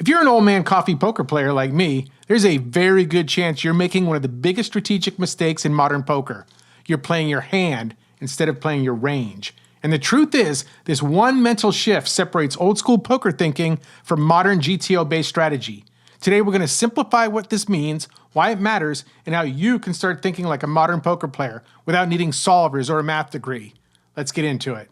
If you're an old man coffee poker player like me, there's a very good chance you're making one of the biggest strategic mistakes in modern poker. You're playing your hand instead of playing your range. And the truth is, this one mental shift separates old school poker thinking from modern GTO-based strategy. Today we're going to simplify what this means, why it matters, and how you can start thinking like a modern poker player without needing solvers or a math degree. Let's get into it.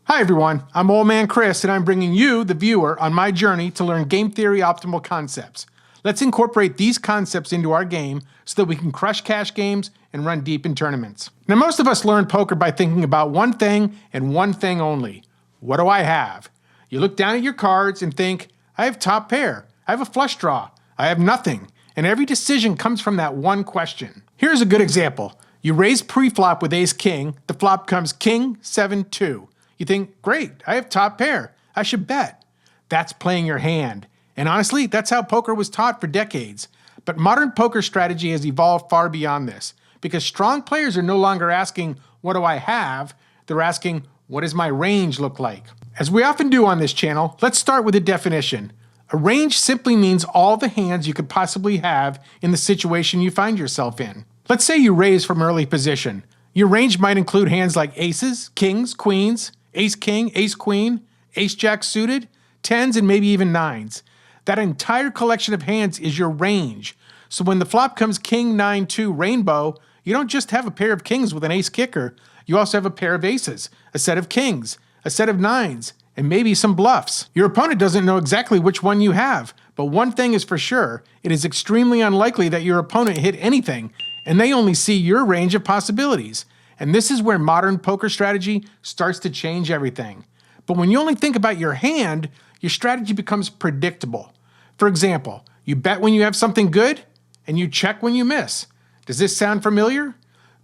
Hi everyone, I'm Old Man Chris and I'm bringing you, the viewer, on my journey to learn game theory optimal concepts. Let's incorporate these concepts into our game so that we can crush cash games and run deep in tournaments. Now most of us learn poker by thinking about one thing and one thing only. What do I have? You look down at your cards and think, I have top pair, I have a flush draw, I have nothing. And every decision comes from that one question. Here's a good example. You raise pre-flop with ace-king, the flop comes king, 7-2. You think, great, I have top pair, I should bet. That's playing your hand. And honestly, that's how poker was taught for decades. But modern poker strategy has evolved far beyond this, because strong players are no longer asking, what do I have? They're asking, what does my range look like? As we often do on this channel, let's start with a definition. A range simply means all the hands you could possibly have in the situation you find yourself in. Let's say you raise from early position. Your range might include hands like aces, kings, queens, ace-king, ace-queen, ace-jack suited, tens, and maybe even nines. That entire collection of hands is your range. So when the flop comes king, 9-2, rainbow, you don't just have a pair of kings with an ace kicker. You also have a pair of aces, a set of kings, a set of nines, and maybe some bluffs. Your opponent doesn't know exactly which one you have, but one thing is for sure, it is extremely unlikely that your opponent hit anything, and they only see your range of possibilities. And this is where modern poker strategy starts to change everything. But when you only think about your hand, your strategy becomes predictable. For example, you bet when you have something good, and you check when you miss. Does this sound familiar?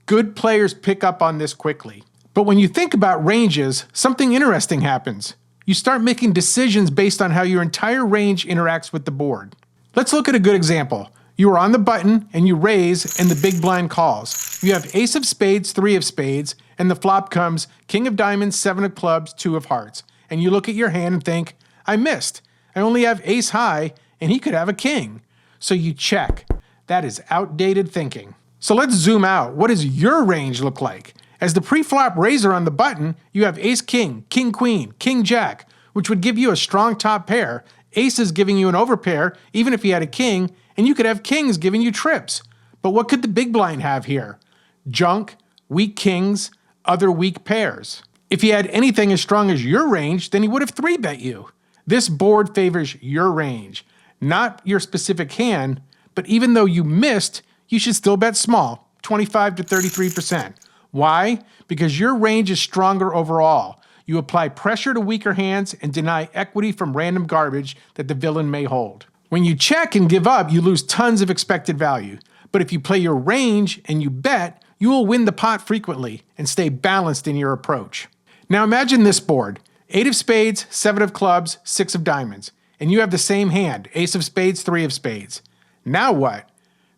Good players pick up on this quickly. But when you think about ranges, something interesting happens. You start making decisions based on how your entire range interacts with the board. Let's look at a good example. You are on the button and you raise and the big blind calls. You have ace of spades, 3 of spades, and the flop comes king of diamonds, 7 of clubs, 2 of hearts. And you look at your hand and think, I missed. I only have ace high and he could have a king. So you check. That is outdated thinking. So let's zoom out. What does your range look like? As the pre-flop raiser on the button, you have ace-king, king-queen, king-jack, which would give you a strong top pair, aces giving you an overpair, even if you had a king, and you could have kings giving you trips. But what could the big blind have here? Junk, weak kings, other weak pairs. If he had anything as strong as your range, then he would have 3-bet you. This board favors your range, not your specific hand, but even though you missed, you should still bet small, 25 to 33%. Why? Because your range is stronger overall. You apply pressure to weaker hands and deny equity from random garbage that the villain may hold. When you check and give up, you lose tons of expected value. But if you play your range and you bet, you will win the pot frequently and stay balanced in your approach. Now imagine this board. 8 of spades, 7 of clubs, 6 of diamonds. And you have the same hand, ace of spades, 3 of spades. Now what?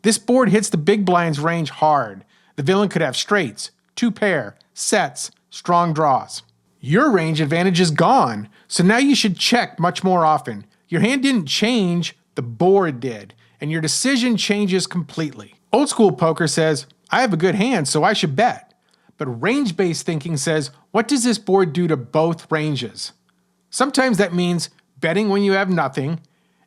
This board hits the big blind's range hard. The villain could have straights, 2 pair, sets, strong draws. Your range advantage is gone, so now you should check much more often. Your hand didn't change, the board did, and your decision changes completely. Old school poker says, I have a good hand, so I should bet. But range-based thinking says, what does this board do to both ranges? Sometimes that means betting when you have nothing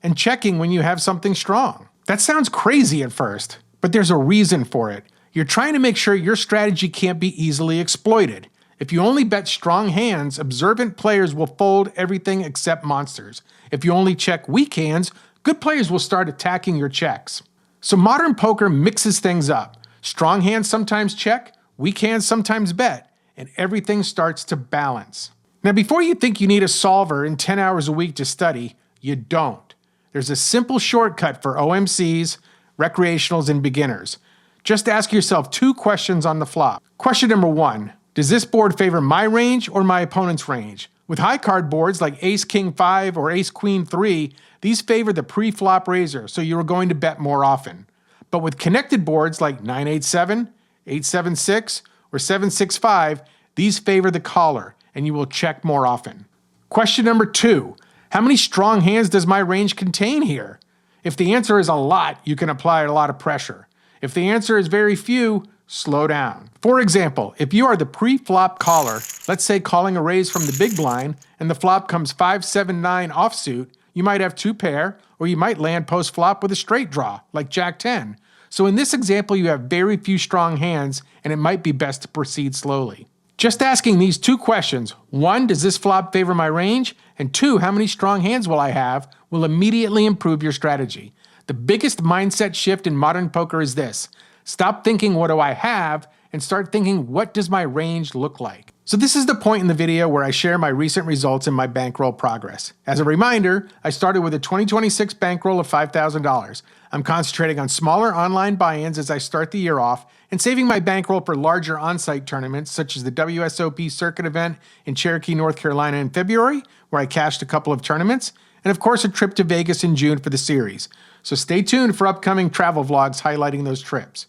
and checking when you have something strong. That sounds crazy at first, but there's a reason for it. You're trying to make sure your strategy can't be easily exploited. If you only bet strong hands, observant players will fold everything except monsters. If you only check weak hands, good players will start attacking your checks. So modern poker mixes things up. Strong hands sometimes check, weak hands sometimes bet, and everything starts to balance. Now before you think you need a solver and 10 hours a week to study, you don't. There's a simple shortcut for OMCs, recreationals, and beginners. Just ask yourself 2 questions on the flop. Question number 1, does this board favor my range or my opponent's range? With high card boards like ace-king 5 or ace-queen 3, these favor the pre-flop raiser, so you are going to bet more often. But with connected boards like 9-8-7, 8-7-6, or 7-6-5, these favor the caller, and you will check more often. Question number 2. How many strong hands does my range contain here? If the answer is a lot, you can apply a lot of pressure. If the answer is very few, slow down. For example, if you are the pre-flop caller, let's say calling a raise from the big blind, and the flop comes 5-7-9 offsuit, you might have 2 pair, or you might land post-flop with a straight draw, like Jack-10. So in this example, you have very few strong hands, and it might be best to proceed slowly. Just asking these 2 questions, 1, does this flop favor my range? And 2, how many strong hands will I have? Will immediately improve your strategy. The biggest mindset shift in modern poker is this. Stop thinking, what do I have? And start thinking, what does my range look like? So this is the point in the video where I share my recent results and my bankroll progress. As a reminder, I started with a 2026 bankroll of $5,000. I'm concentrating on smaller online buy-ins as I start the year off and saving my bankroll for larger on-site tournaments such as the WSOP circuit event in Cherokee, North Carolina in February, where I cashed a couple of tournaments, and of course a trip to Vegas in June for the series. So stay tuned for upcoming travel vlogs highlighting those trips.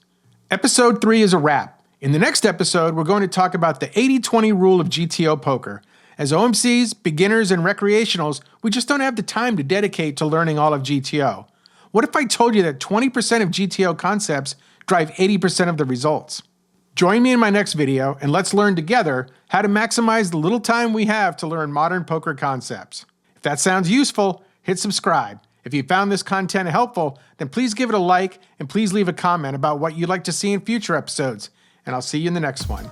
Episode 3 is a wrap. In the next episode, we're going to talk about the 80-20 rule of GTO poker. As OMCs, beginners, and recreationals, we just don't have the time to dedicate to learning all of GTO. What if I told you that 20% of GTO concepts drive 80% of the results? Join me in my next video, and let's learn together how to maximize the little time we have to learn modern poker concepts. If that sounds useful, hit subscribe. If you found this content helpful, then please give it a like, and please leave a comment about what you'd like to see in future episodes. And I'll see you in the next one.